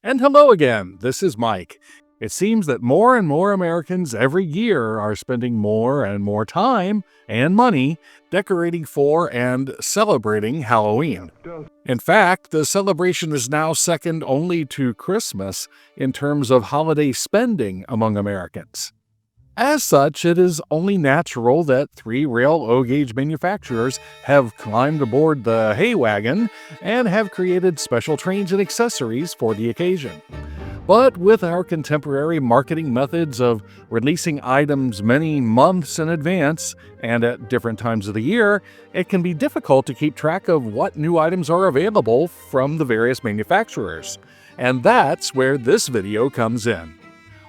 And hello again, this is Mike. It seems that more and more Americans every year are spending more and more time and money decorating for and celebrating Halloween. In fact, the celebration is now second only to Christmas in terms of holiday spending among Americans. As such, it is only natural that three-rail O-gauge manufacturers have climbed aboard the hay wagon and have created special trains and accessories for the occasion. But with our contemporary marketing methods of releasing items many months in advance and at different times of the year, it can be difficult to keep track of what new items are available from the various manufacturers. And that's where this video comes in.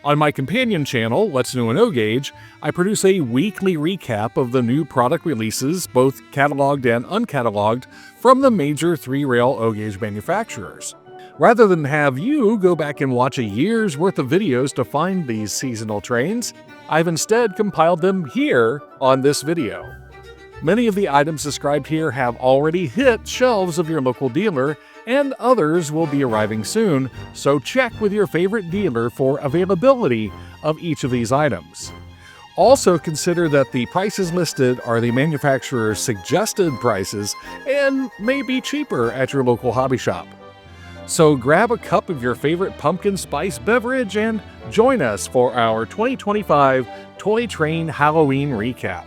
On my companion channel, What's New in O-Gauge, I produce a weekly recap of the new product releases, both cataloged and uncatalogued, from the major three-rail O-Gauge manufacturers. Rather than have you go back and watch a year's worth of videos to find these seasonal trains, I've instead compiled them here on this video. Many of the items described here have already hit shelves of your local dealer, and others will be arriving soon, so check with your favorite dealer for availability of each of these items. Also consider that the prices listed are the manufacturer's suggested prices and may be cheaper at your local hobby shop. So grab a cup of your favorite pumpkin spice beverage and join us for our 2025 Toy Train Halloween recap.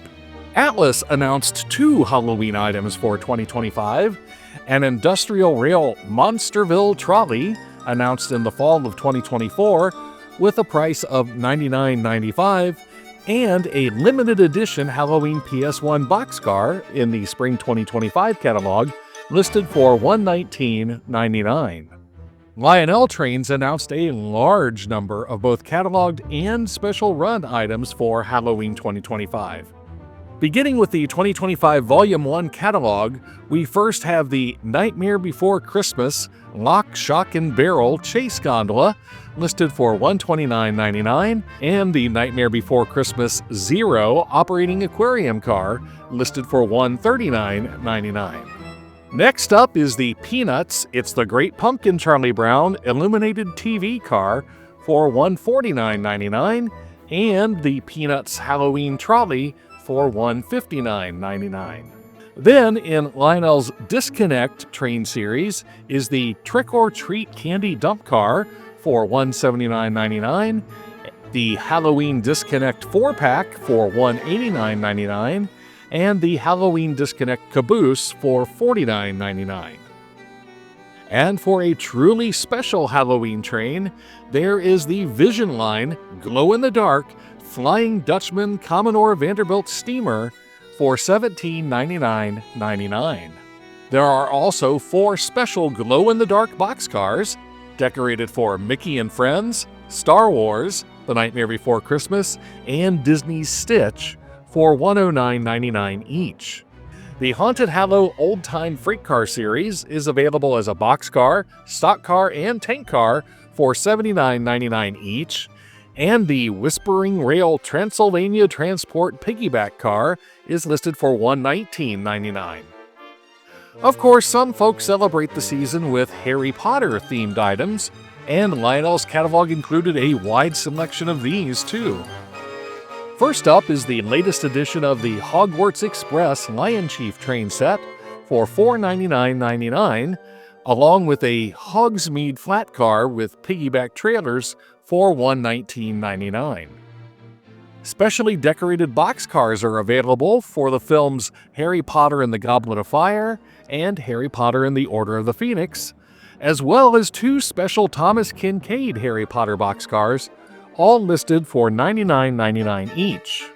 Atlas announced 2 Halloween items for 2025, an industrial rail Monsterville trolley announced in the fall of 2024 with a price of $99.95, and a limited edition Halloween PS1 boxcar in the spring 2025 catalog listed for $119.99. Lionel Trains announced a large number of both cataloged and special run items for Halloween 2025. Beginning with the 2025 Volume 1 catalog, we first have the Nightmare Before Christmas Lock, Shock, and Barrel Chase Gondola, listed for $129.99, and the Nightmare Before Christmas Zero Operating Aquarium Car, listed for $139.99. Next up is the Peanuts It's the Great Pumpkin Charlie Brown Illuminated TV Car for $149.99, and the Peanuts Halloween Trolley for $159.99. Then, in Lionel's Disconnect train series, is the Trick or Treat Candy Dump Car for $179.99, the Halloween Disconnect 4-pack for $189.99, and the Halloween Disconnect Caboose for $49.99. And for a truly special Halloween train, there is the Vision Line Glow-in-the-Dark Flying Dutchman Commodore Vanderbilt Steamer for $1799.99. There are also 4 special glow-in-the-dark boxcars decorated for Mickey and Friends, Star Wars, The Nightmare Before Christmas, and Disney's Stitch for $109.99 each. The Haunted Hallow Old Time Freight Car series is available as a boxcar, stock car, and tank car for $79.99 each, and the Whispering Rail Transylvania Transport Piggyback Car is listed for $119.99. Of course, some folks celebrate the season with Harry Potter-themed items, and Lionel's catalog included a wide selection of these, too. First up is the latest edition of the Hogwarts Express Lion Chief train set for $499.99, along with a Hogsmeade flat car with piggyback trailers for $119.99. Specially decorated boxcars are available for the films Harry Potter and the Goblet of Fire and Harry Potter and the Order of the Phoenix, as well as 2 special Thomas Kincaid Harry Potter boxcars, all listed for $99.99 each.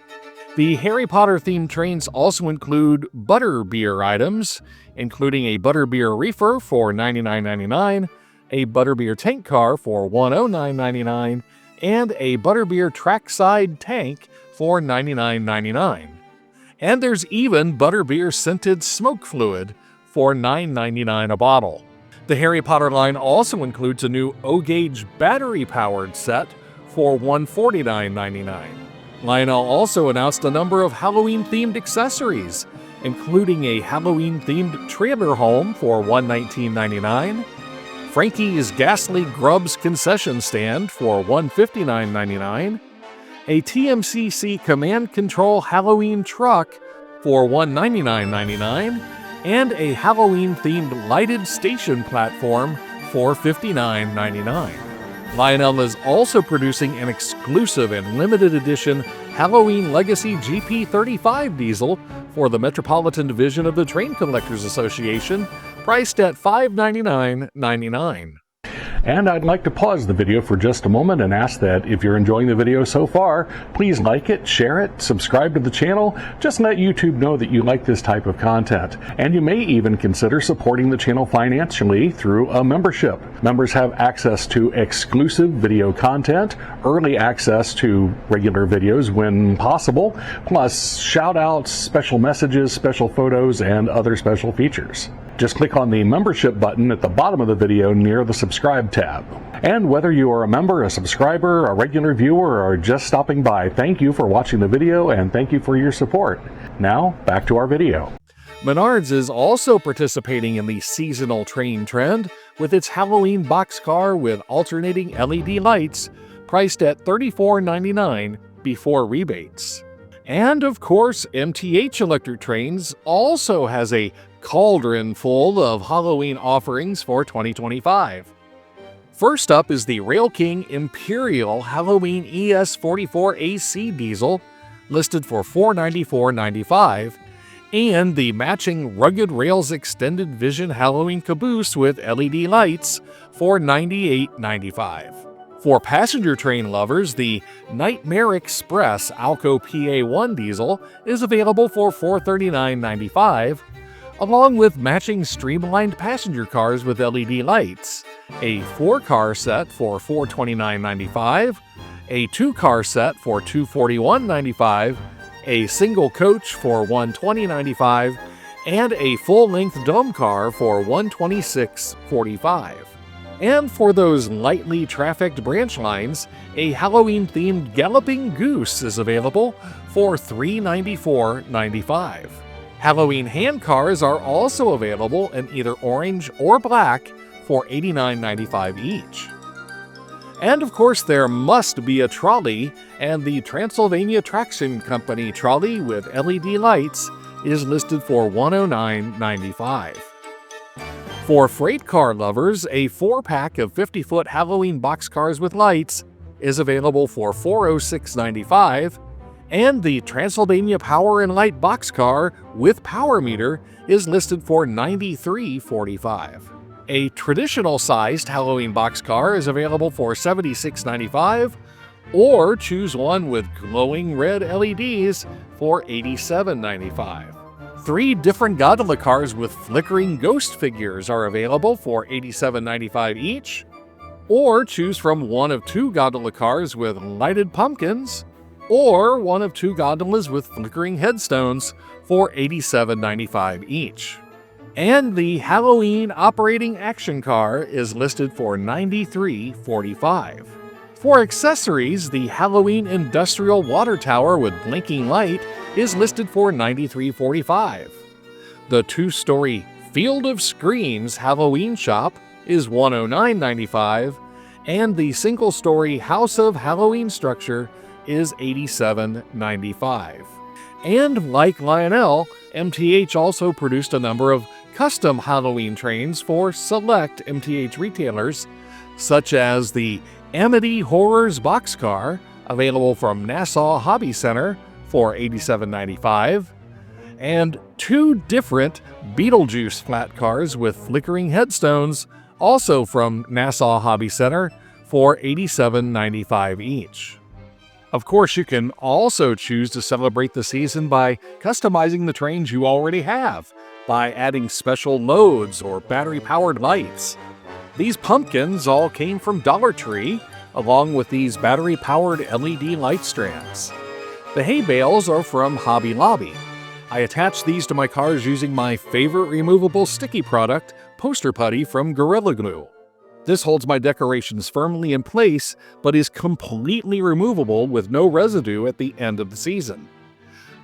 The Harry Potter-themed trains also include butterbeer items, including a butterbeer reefer for $99.99, a butterbeer tank car for $109.99, and a butterbeer trackside tank for $99.99. And there's even butterbeer scented smoke fluid for $9.99 a bottle. The Harry Potter line also includes a new O-gauge battery-powered set for $149.99. Lionel also announced a number of Halloween-themed accessories, including a Halloween-themed trailer home for $119.99, Frankie's Ghastly Grubs concession stand for $159.99, a TMCC Command Control Halloween truck for $199.99, and a Halloween-themed lighted station platform for $59.99. Lionel is also producing an exclusive and limited edition Halloween Legacy GP35 diesel for the Metropolitan Division of the Train Collectors Association, priced at $599.99. And I'd like to pause the video for just a moment and ask that if you're enjoying the video so far, please like it, share it, subscribe to the channel. Just let YouTube know that you like this type of content. And you may even consider supporting the channel financially through a membership. Members have access to exclusive video content, early access to regular videos when possible, plus shout outs, special messages, special photos, and other special features. Just click on the membership button at the bottom of the video near the subscribe tab. And whether you are a member, a subscriber, a regular viewer, or just stopping by, thank you for watching the video and thank you for your support. Now, back to our video. Menards is also participating in the seasonal train trend with its Halloween boxcar with alternating LED lights, priced at $34.99 before rebates. And of course, MTH Electric Trains also has a cauldron full of Halloween offerings for 2025. First up is the Rail King Imperial Halloween ES44 AC diesel, listed for $494.95, and the matching Rugged Rails Extended Vision Halloween caboose with LED lights for $98.95. For passenger train lovers, the Nightmare Express Alco PA1 diesel is available for $439.95, along with matching streamlined passenger cars with LED lights, a 4-car set for $429.95, a 2-car set for $241.95, a single coach for $120.95, and a full-length dome car for $126.45. And for those lightly trafficked branch lines, a Halloween-themed Galloping Goose is available for $394.95. Halloween handcars are also available in either orange or black for $89.95 each. And of course, there must be a trolley, and the Transylvania Traction Company trolley with LED lights is listed for $109.95. For freight car lovers, a 4-pack of 50-foot Halloween boxcars with lights is available for $406.95, and the Transylvania Power and Light boxcar with power meter is listed for $93.45. A traditional-sized Halloween boxcar is available for $76.95, or choose one with glowing red LEDs for $87.95. 3 different gondola cars with flickering ghost figures are available for $87.95 each, or choose from one of 2 gondola cars with lighted pumpkins, or one of 2 gondolas with flickering headstones for $87.95 each. And the Halloween operating action car is listed for $93.45. For accessories, the Halloween industrial water tower with blinking light is listed for $93.45. The 2-story Field of Screams Halloween shop is $109.95, and the single-story House of Halloween structure is $87.95. And like Lionel, MTH also produced a number of custom Halloween trains for select MTH retailers, such as the Amity Horrors boxcar, available from Nassau Hobby Center for $87.95, and 2 different Beetlejuice flat cars with flickering headstones, also from Nassau Hobby Center for $87.95 each. Of course, you can also choose to celebrate the season by customizing the trains you already have, by adding special loads or battery-powered lights. These pumpkins all came from Dollar Tree, along with these battery-powered LED light strands. The hay bales are from Hobby Lobby. I attached these to my cars using my favorite removable sticky product, Poster Putty from Gorilla Glue. This holds my decorations firmly in place, but is completely removable with no residue at the end of the season.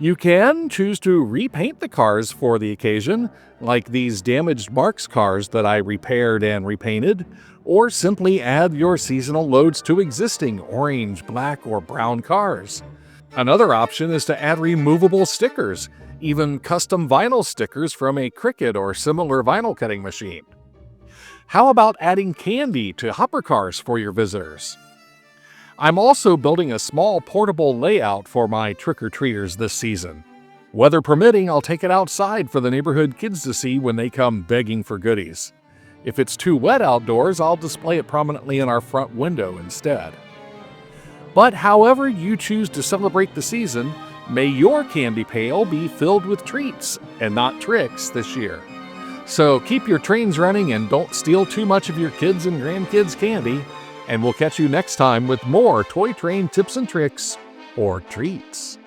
You can choose to repaint the cars for the occasion, like these damaged Marx cars that I repaired and repainted, or simply add your seasonal loads to existing orange, black, or brown cars. Another option is to add removable stickers, even custom vinyl stickers from a Cricut or similar vinyl cutting machine. How about adding candy to hopper cars for your visitors? I'm also building a small portable layout for my trick-or-treaters this season. Weather permitting, I'll take it outside for the neighborhood kids to see when they come begging for goodies. If it's too wet outdoors, I'll display it prominently in our front window instead. But however you choose to celebrate the season, may your candy pail be filled with treats and not tricks this year. So keep your trains running and don't steal too much of your kids' and grandkids' candy. And we'll catch you next time with more toy train tips and tricks or treats.